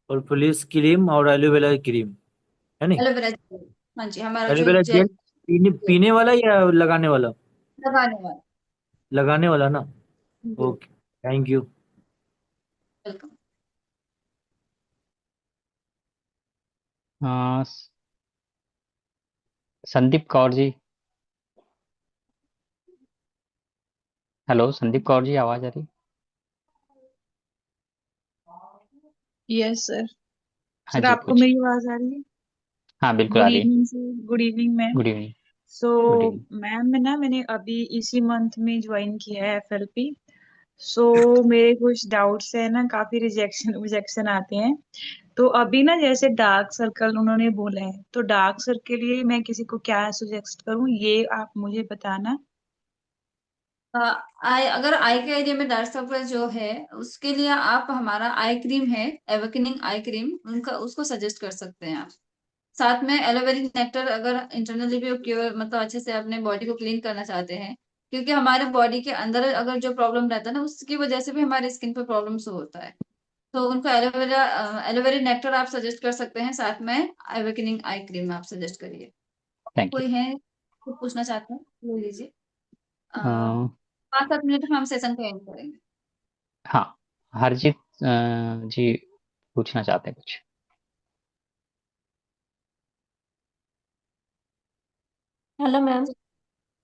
और पुलिस क्रीम और एलोवेरा क्रीम, है नहीं? एलोवेरा जेल, हाँ जी, हमारा जो एलोवेरा जेल जेल पीने वाला या लगाने वाला? लगाने वाला। लगाने वाला ना। जी, okay, thank you. Welcome. Uh, Sandeep Kaur ji, hello Sandeep Kaur ji, आवाज आ रही? Yes sir. हाँ सर जी आपको पूछिए। मेरी आवाज आ रही है? हाँ बिल्कुल आ गुड रही है। Evening sir, good evening ma'am. Good evening. So good evening. Ma'am मैंने अभी इसी मंथ में ज्वाइन किया है एफएलपी। सो मेरे कुछ डाउट्स है ना, काफी रिजेक्शन रिजेक्शन आते हैं। तो अभी ना जैसे डार्क सर्कल उन्होंने बोला है, तो डार्क सर्कल के लिए मैं किसी को क्या सजेस्ट करूं ये आप मुझे बताना। आई अगर आई के एरिया में डार्क सर्कल जो है उसके लिए आप हमारा आई क्रीम है, एवोकनिंग आई क्रीम, उनका उसको सजेस्ट कर सकते हैं आप। साथ में एलोवेरिक नेक्टर, अगर इंटरनली भी क्योर मतलब अच्छे से अपने बॉडी को क्लीन करना चाहते हैं, क्योंकि हमारे बॉडी के अंदर अगर जो प्रॉब्लम रहता है ना उसकी वजह से भी हमारे स्किन पे प्रॉब्लम होता है। तो उनको एलोवेरा नेक्टर आप सजेस्ट कर सकते हैं, साथ में एवेकनिंग आई क्रीम आप सजेस्ट करिए। Thank you. कोई है कुछ पूछना चाहते हैं, ले लीजिए। 5-7 मिनट में हम सेशन को एंड करेंगे। हाँ हरजीत जी पूछना चाहते हैं कुछ। Hello ma'am.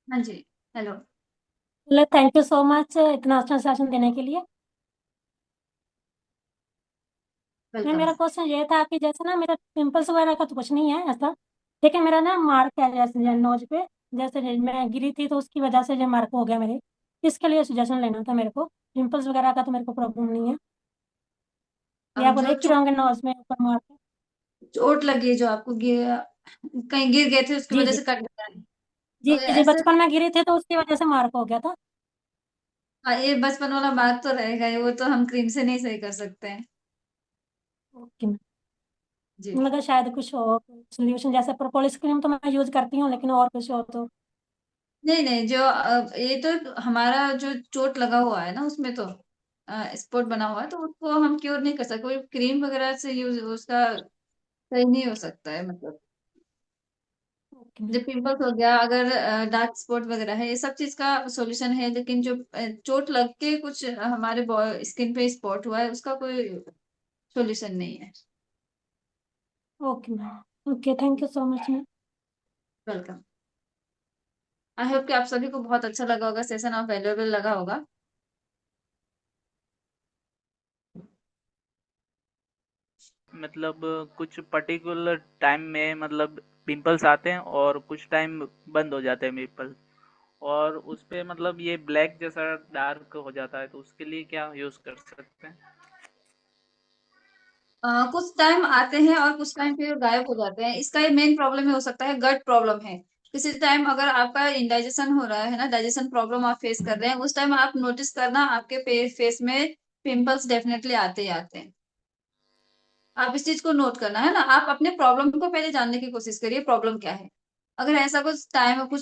हाँ जी। हेलो। बोले थैंक यू सो मच इतना अच्छा सेशन देने के लिए। मैं वेलकम। मेरा क्वेश्चन ये था कि जैसे ना मेरा पिंपल्स वगैरह का तो कुछ नहीं है ऐसा, लेकिन मेरा ना मार्क है जैसे नोज पे, जैसे मैं गिरी थी तो उसकी वजह से जो मार्क हो गया मेरे। इसके लिए सजेशन लेना था मेरे को। पिंपल्स वगैरह का तो मेरे को प्रॉब्लम नहीं है। ये आपको जो देख ही रहे होंगे नोज में ऊपर मार्क। चोट लगी है, जो आपको कहीं गिर गए थे उसकी जी वजह जी। से कट गया है, जी तो जी, ऐसे। बचपन में गिरी थी तो उसकी वजह से मार्क हो गया था। हाँ, ये बचपन वाला बात तो रहेगा ही, वो तो हम क्रीम से नहीं सही कर सकते हैं। Okay ma'am. जी। मुझे लगा शायद कुछ हो सोल्यूशन, जैसे प्रोपोलिस क्रीम तो मैं यूज करती हूँ, लेकिन और कुछ हो तो। नहीं नहीं, जो ये तो हमारा जो चोट लगा हुआ है ना, उसमें तो स्पॉट बना हुआ है, तो उसको हम क्योर नहीं कर सकते, कोई क्रीम वगैरह से यूज उसका सही नहीं हो सकता है, मतलब। Okay ma'am. जो पिंपल्स हो गया, अगर डार्क स्पॉट वगैरह है, ये सब चीज का सॉल्यूशन है, लेकिन जो चोट लग के कुछ हमारे स्किन पे स्पॉट हुआ है, उसका कोई सॉल्यूशन नहीं है। Okay ma'am. Okay, thank you so much ma'am. Welcome. I hope कि आप सभी को बहुत अच्छा लगा होगा सेशन, और वैल्यूएबल लगा होगा। मतलब कुछ पर्टिकुलर टाइम में मतलब पिंपल्स आते हैं और कुछ टाइम बंद हो जाते हैं पिंपल, और उस पे मतलब ये ब्लैक जैसा डार्क हो जाता है, तो उसके लिए क्या यूज कर सकते हैं? कुछ टाइम आते हैं और कुछ टाइम फिर गायब हो जाते हैं। इसका ये मेन प्रॉब्लम हो सकता है, गट प्रॉब्लम है। किसी टाइम अगर आपका इंडाइजेशन हो रहा है ना, डाइजेशन प्रॉब्लम आप फेस कर रहे हैं, उस टाइम आप नोटिस करना आपके फेस में पिंपल्स डेफिनेटली आते ही आते हैं। आप इस चीज को नोट करना है ना, आप अपने प्रॉब्लम को पहले जानने की कोशिश करिए, प्रॉब्लम क्या है। अगर ऐसा कुछ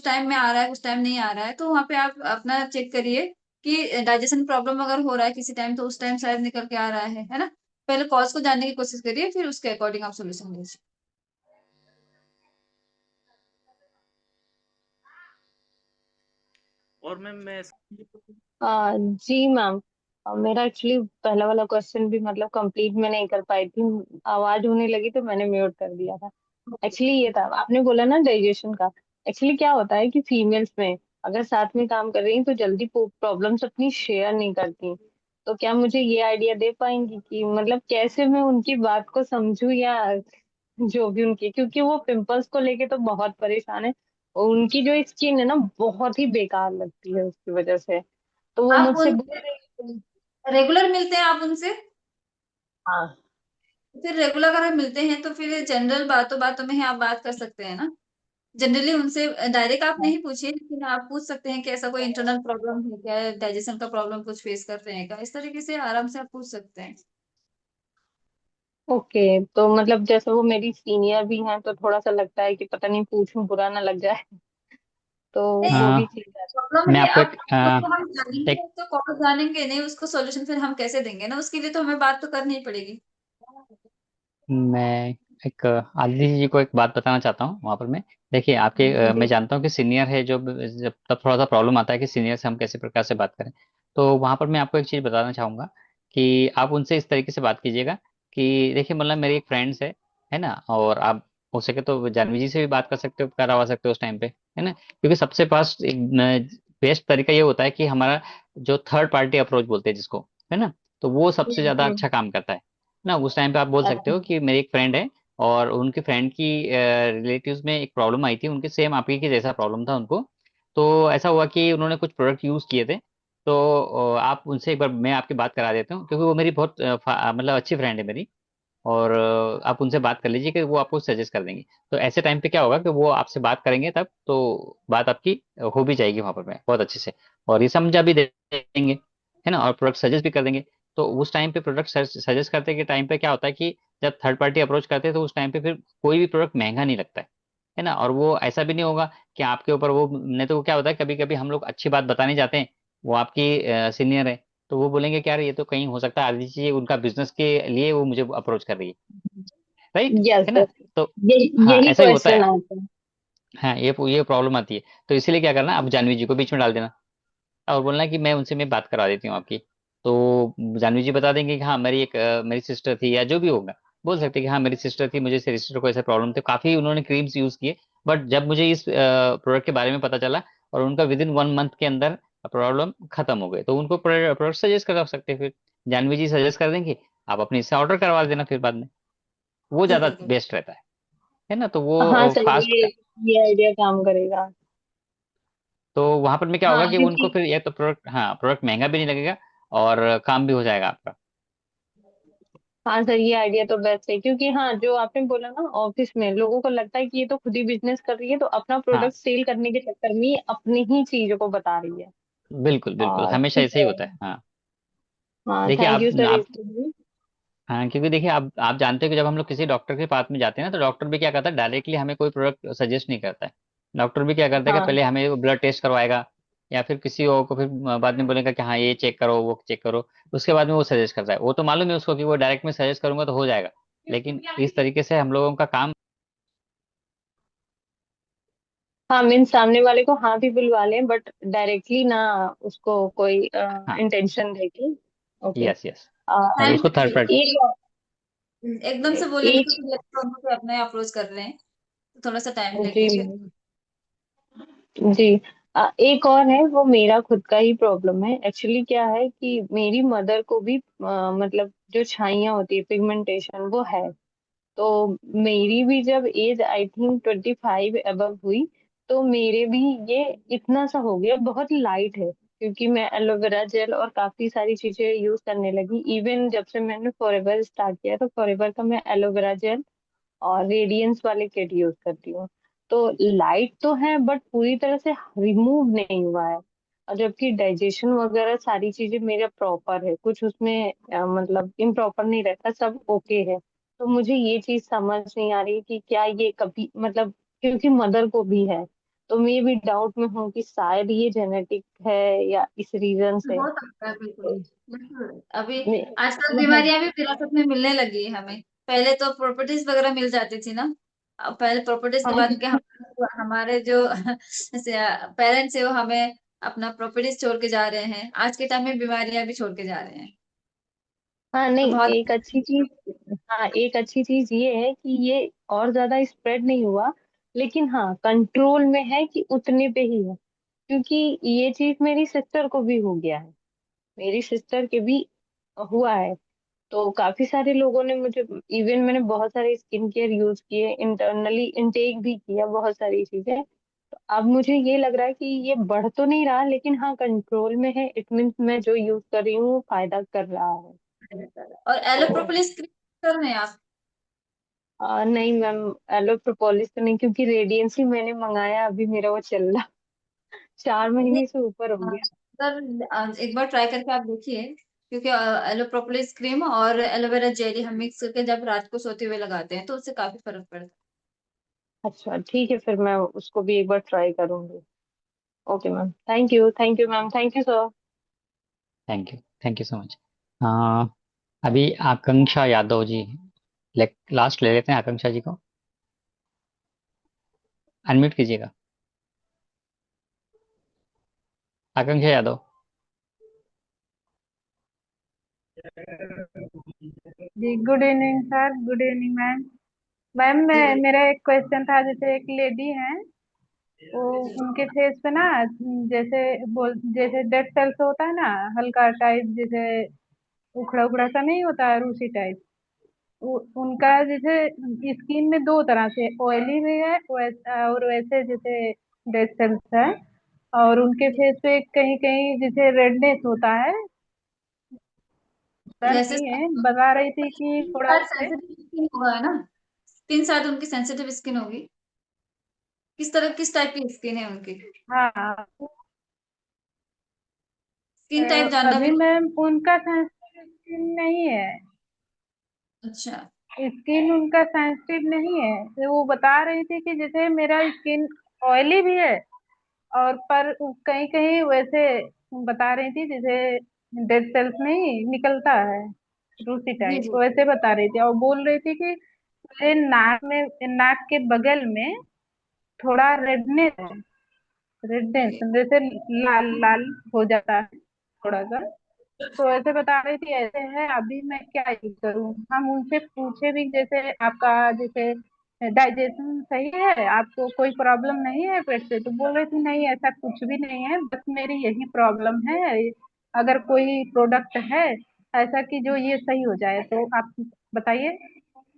टाइम में आ रहा है, कुछ टाइम नहीं आ रहा है, तो वहां पे आप अपना चेक करिए कि डाइजेशन प्रॉब्लम अगर हो रहा है किसी टाइम, तो उस टाइम शायद निकल के आ रहा है ना। पहले कॉज को जानने की कोशिश करिए, फिर उसके अकॉर्डिंग आप सोल्यूशन लीजिए। और मैं जी मैम। मेरा एक्चुअली पहला वाला क्वेश्चन भी मतलब कंप्लीट मैं नहीं कर पाई थी। आवाज होने लगी तो मैंने म्यूट कर दिया था। एक्चुअली ये था, आपने बोला ना डाइजेशन का। एक्चुअली क्या होता है कि फीमेल्स में अगर साथ में काम कर रही हैं तो जल्दी प्रॉब्लम्स अपनी शेयर नहीं करती। तो क्या मुझे ये आइडिया दे पाएंगी कि मतलब कैसे मैं उनकी बात को समझूं, या जो भी उनकी, क्योंकि वो पिंपल्स को लेके तो बहुत परेशान है और उनकी जो स्किन है ना बहुत ही बेकार लगती है उसकी वजह से। तो वो आप मुझसे बोल उनसे रही। रेगुलर मिलते हैं, आप उनसे? हाँ। फिर रेगुलर अगर आप मिलते हैं, तो फिर जनरल बातों बातों में ही आप बात कर सकते हैं ना। जनरली उनसे डायरेक्ट आप नहीं पूछिए, लेकिन आप पूछ सकते हैं कि ऐसा कोई इंटरनल प्रॉब्लम है क्या, डाइजेशन का प्रॉब्लम कुछ फेस कर रहे हैं क्या, इस तरीके से आराम से आप पूछ सकते हैं। ओके। तो मतलब जैसे वो मेरी सीनियर भी हैं तो थोड़ा सा लगता है कि पता नहीं पूछूं बुरा ना लग जाए। तो वो नहीं, भी अ, चीज है। प्रॉब्लम मैं है, आपको अब उसको हम जानेंगे एक तो कॉज जानेंगे नहीं, उसको सॉल्यूशन फिर हम कैसे देंगे ना, उसके लिए तो हमें बात तो करनी ही पड़ेगी। मैं एक आदित्य जी को एक बात बताना चाहता हूँ वहाँ पर। मैं देखिए आपके मैं जी। जानता हूँ कि सीनियर है, जो जब तब थोड़ा सा प्रॉब्लम आता है कि सीनियर से हम कैसे प्रकार से बात करें। तो वहाँ पर मैं आपको एक चीज़ बताना चाहूँगा कि आप उनसे इस तरीके से बात कीजिएगा कि देखिए मतलब मेरी एक फ्रेंड्स है ना, और आप हो सके तो जानवी जी से भी बात कर सकते हो, करवा सकते हो उस टाइम पे, है ना। क्योंकि सबसे पास एक बेस्ट तरीका ये होता है कि हमारा जो थर्ड पार्टी अप्रोच बोलते हैं जिसको, है ना, तो वो सबसे ज्यादा हम्म। अच्छा काम करता है ना। उस टाइम पे आप बोल सकते हो अच्छा। कि मेरी एक फ्रेंड है, और उनके फ्रेंड की रिलेटिव्स में एक प्रॉब्लम आई थी, उनके सेम आपकी के जैसा प्रॉब्लम था उनको। तो ऐसा हुआ कि उन्होंने कुछ प्रोडक्ट यूज किए थे। तो आप उनसे एक बार मैं आपकी बात करा देता हूँ, क्योंकि वो मेरी बहुत मतलब अच्छी फ्रेंड है मेरी। और आप उनसे बात कर लीजिए कि वो आपको सजेस्ट कर देंगे। तो ऐसे टाइम पे क्या होगा कि वो आपसे बात करेंगे तब तो बात आपकी हो भी जाएगी वहां पर में बहुत अच्छे से, और ये समझा भी देंगे, है ना, और प्रोडक्ट सजेस्ट भी कर देंगे। तो उस टाइम पे प्रोडक्ट सजेस्ट करते के टाइम पे क्या होता है कि जब थर्ड पार्टी अप्रोच करते हैं तो उस टाइम पे फिर कोई भी प्रोडक्ट महंगा नहीं लगता है ना। और वो ऐसा भी नहीं होगा कि आपके ऊपर वो, नहीं तो वो क्या होता है कभी कभी हम लोग अच्छी बात बताने जाते हैं, वो आपकी सीनियर है, तो वो बोलेंगे कि यार ये तो कहीं हो सकता है आदित्य जी उनका बिजनेस के लिए वो मुझे अप्रोच कर रही है, राइट, यस है ना। यस। तो हाँ यही ऐसा ही होता क्वेश्चन है। आता है। हाँ ये प्रॉब्लम आती है। तो इसीलिए क्या करना, आप जानवी जी को बीच में डाल देना और बोलना कि मैं उनसे मैं बात करा देती हूँ आपकी। तो जानवी जी बता देंगे कि हाँ मेरी एक मेरी सिस्टर थी, या जो भी होगा बोल सकते हैं कि हाँ मेरी सिस्टर थी, मुझे सिस्टर को ऐसा प्रॉब्लम थे, काफी उन्होंने क्रीम्स यूज किए, बट जब मुझे इस प्रोडक्ट के बारे में पता चला और उनका विद इन 1 मंथ के अंदर प्रॉब्लम खत्म हो गई, तो उनको प्रोडक्ट सजेस्ट कर सकते हैं, फिर जानवी जी सजेस्ट कर देंगे, आप अपने इससे ऑर्डर करवा देना फिर बाद में, वो जी ज्यादा बिल्कुल। बेस्ट रहता है ना, तो हाँ वो सर, फास्ट। ये आइडिया काम करेगा। तो वहां पर में क्या हाँ होगा कि उनको क्योंकि फिर या तो प्रोडक्ट, हाँ प्रोडक्ट महंगा भी नहीं लगेगा और काम भी हो जाएगा आपका। हाँ सर, ये आइडिया तो बेस्ट है, क्योंकि हाँ जो आपने बोला ना, ऑफिस में लोगों को लगता है कि ये तो खुद ही बिजनेस कर रही है, तो अपना हाँ प्रोडक्ट सेल करने के चक्कर में ये अपनी ही चीजों को बता रही है। बिल्कुल बिल्कुल, और हमेशा ठीक ऐसे ही है। होता है। हाँ हाँ देखिए थैंक आप यू सर आप इसके लिए। हाँ क्योंकि देखिए आप जानते हो कि जब हम लोग किसी डॉक्टर के पास में जाते हैं ना, तो डॉक्टर भी क्या करता है, डायरेक्टली हमें कोई प्रोडक्ट सजेस्ट नहीं करता है। डॉक्टर भी क्या करता है कि हाँ पहले हमें ब्लड टेस्ट करवाएगा, या फिर किसी और को फिर बाद में बोलेगा कि हाँ ये चेक करो वो चेक करो, उसके बाद में वो सजेस्ट करता है। वो तो मालूम है उसको कि वो डायरेक्ट में सजेस्ट करूंगा तो हो जाएगा, लेकिन इस तरीके से हम लोगों का काम। हाँ, मीन्स सामने वाले को हाँ भी बुलवा लें, बट डायरेक्टली ना उसको कोई हाँ इंटेंशन देके। ओके। यस यस, और टाइम उसको थर्ड पार्टी। एक एकदम से बोलेंगे एक तो फिर लगता है उनको कि अपने अप्रोच कर रहे हैं, तो थोड़ा सा टाइम जी लेंगे फिर। जी। एक और है, वो मेरा खुद का ही प्रॉब्लम है। एक्चुअली क्या है कि मेरी मदर को भी मतलब जो छाइयाँ होती है, पिगमेंटेशन, वो है। तो मेरी भी जब एज आई थिंक 25 अबव हुई, तो मेरे भी ये इतना सा हो गया, बहुत लाइट है, क्योंकि मैं एलोवेरा जेल और काफी सारी चीजें यूज करने लगी। इवन जब से मैंने फॉरएवर स्टार्ट किया, तो फॉरएवर का मैं एलोवेरा जेल और रेडियंस वाले किट यूज करती हूँ। तो लाइट तो है, बट पूरी तरह से रिमूव नहीं हुआ है। और जबकि डाइजेशन वगैरह सारी चीजें मेरा प्रॉपर है, कुछ उसमें मतलब इम्प्रॉपर नहीं रहता, सब ओके है। तो मुझे ये चीज समझ नहीं आ रही कि क्या ये कभी मतलब, क्योंकि मदर को भी है, तो मैं भी डाउट में हूँ कि शायद ये जेनेटिक है या इस रीजन से। हो सकता है बिल्कुल। बिल्कुल अभी आजकल मतलब बीमारियां भी विरासत में मिलने लगी है हमें। पहले तो प्रॉपर्टीज वगैरह मिल जाती थी ना। अब पहले प्रॉपर्टीज के बाद हाँ के हमारे जो पेरेंट्स है वो हमें अपना प्रॉपर्टीज छोड़ के जा रहे हैं, आज के टाइम में बीमारियां भी छोड़ के जा रहे हैं। हाँ, तो नहीं बहुत। एक अच्छी चीज, हाँ एक अच्छी चीज ये है कि ये और ज्यादा स्प्रेड नहीं हुआ, लेकिन हाँ कंट्रोल में है कि उतने पे ही है। क्योंकि ये चीज मेरी सिस्टर को भी हो गया है, मेरी सिस्टर के भी हुआ है। तो काफी सारे लोगों ने मुझे, इवन मैंने बहुत सारे स्किन केयर यूज किए, इंटरनली इनटेक भी किया बहुत सारी चीजें। तो अब मुझे ये लग रहा है कि ये बढ़ तो नहीं रहा, लेकिन हाँ कंट्रोल में है। इट मीन्स मैं जो यूज कर रही हूँ वो फायदा कर रहा है। और तो एलोप्रोपोलिस क्रीम कर रहे हैं आप? नहीं मैम, एलो प्रोपोलिस तो नहीं, क्योंकि रेडियंस ही मैंने मंगाया, अभी मेरा वो चल रहा 4 महीने से ऊपर हो गया। सर एक बार ट्राई करके आप देखिए, क्योंकि एलोप्रोपोलिस क्रीम और एलोवेरा जेली हम मिक्स करके जब रात को सोते हुए लगाते हैं तो उससे काफी फर्क पड़ता अच्छा ठीक है, फिर मैं उसको भी एक बार ट्राई करूंगी। Okay ma'am, thank you ma'am, thank you sir. Thank you so much. हाँ अभी आकांक्षा यादव जी, लास्ट ले लेते हैं आकांक्षा जी को, अनम्यूट कीजिएगा आकांक्षा यादव। जी good evening sir, good evening ma'am. Ma'am मैं है। मेरा एक क्वेश्चन था, जैसे एक लेडी है, वो उनके फेस पे ना, जैसे डेड सेल्स होता है ना, हल्का टाइप, जैसे उखड़ा उखड़ा सा नहीं होता है, रूसी टाइप। उनका जैसे स्किन में दो तरह से ऑयली भी है, और वैसे जैसे डेड सेल्स है। और उनके फेस पे कहीं कहीं जैसे रेडनेस होता है। सर जैसे नहीं है, बता रही थी कि थोड़ा शायद उसे। सेंसिटिव स्किन होगा है ना, स्किन शायद उनकी सेंसिटिव स्किन होगी। किस टाइप की स्किन है उनकी? हाँ। स्किन टाइप जानना भी। अभी मैम उनका सेंसिटिव स्किन नहीं है। अच्छा। स्किन उनका सेंसिटिव नहीं है, तो वो बता रही थी कि जैसे मेरा स्किन ऑयली भी है, और पर कहीं कहीं वैसे बता रही थी, जैसे डेड सेल्स नहीं निकलता है, रूसी जी टाइप जी। वैसे बता रही थी। और बोल रही थी कि मेरे नाक के बगल में थोड़ा रेडनेस है, रेडनेस ओके। जैसे लाल लाल हो जाता है थोड़ा सा। तो ऐसे बता रही थी, ऐसे है, अभी मैं क्या यूज करूँ? हम उनसे पूछे भी, जैसे आपका जैसे डाइजेशन सही है, आपको कोई प्रॉब्लम नहीं है पेट से? तो बोल रही थी नहीं ऐसा कुछ भी नहीं है, बस मेरी यही प्रॉब्लम है। अगर कोई प्रोडक्ट है ऐसा कि जो ये सही हो जाए तो आप बताइए,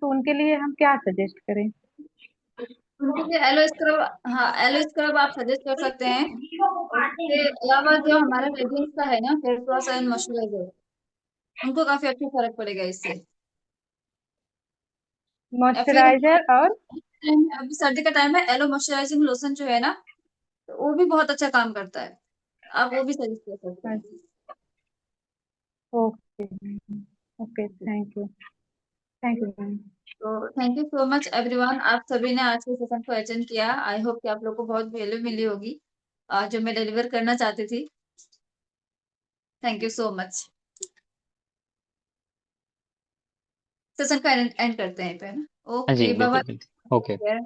तो उनके लिए हम क्या सजेस्ट करें? उनके लिए एलो स्क्रब, हाँ एलो स्क्रब आप सजेस्ट कर सकते हैं। और उसके अलावा जो हमारा रेडियंस का है ना फेस वॉश एंड मॉइस्चराइजर, उनको काफी अच्छा फर्क पड़ेगा इससे। या फिर मॉइस्चराइजर और अभी सर्दी का टाइम है, एलो मॉइस्चराइजिंग लोशन जो है ना, तो वो भी बहुत अच्छा काम करता है, आप वो भी सजेस्ट कर सकते हैं। Okay. Okay, thank you ma'am. तो thank you so much everyone, आप सभी ने आज के सेशन को अटेंड किया। आई होप कि आप लोग को बहुत वैल्यू मिली होगी जो मैं डिलीवर करना चाहती थी। Thank you so much. Session का एंड करते हैं पे ना। हाँ जी, ओके बाय बिल्कुल बिल्कुल, ओके। बाय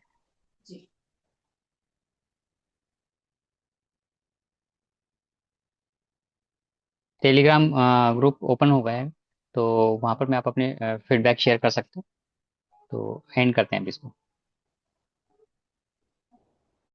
जी। टेलीग्राम ग्रुप ओपन हो गया है, तो वहाँ पर मैं आप अपने फीडबैक शेयर कर सकते हो। तो एंड करते हैं अभी इसको।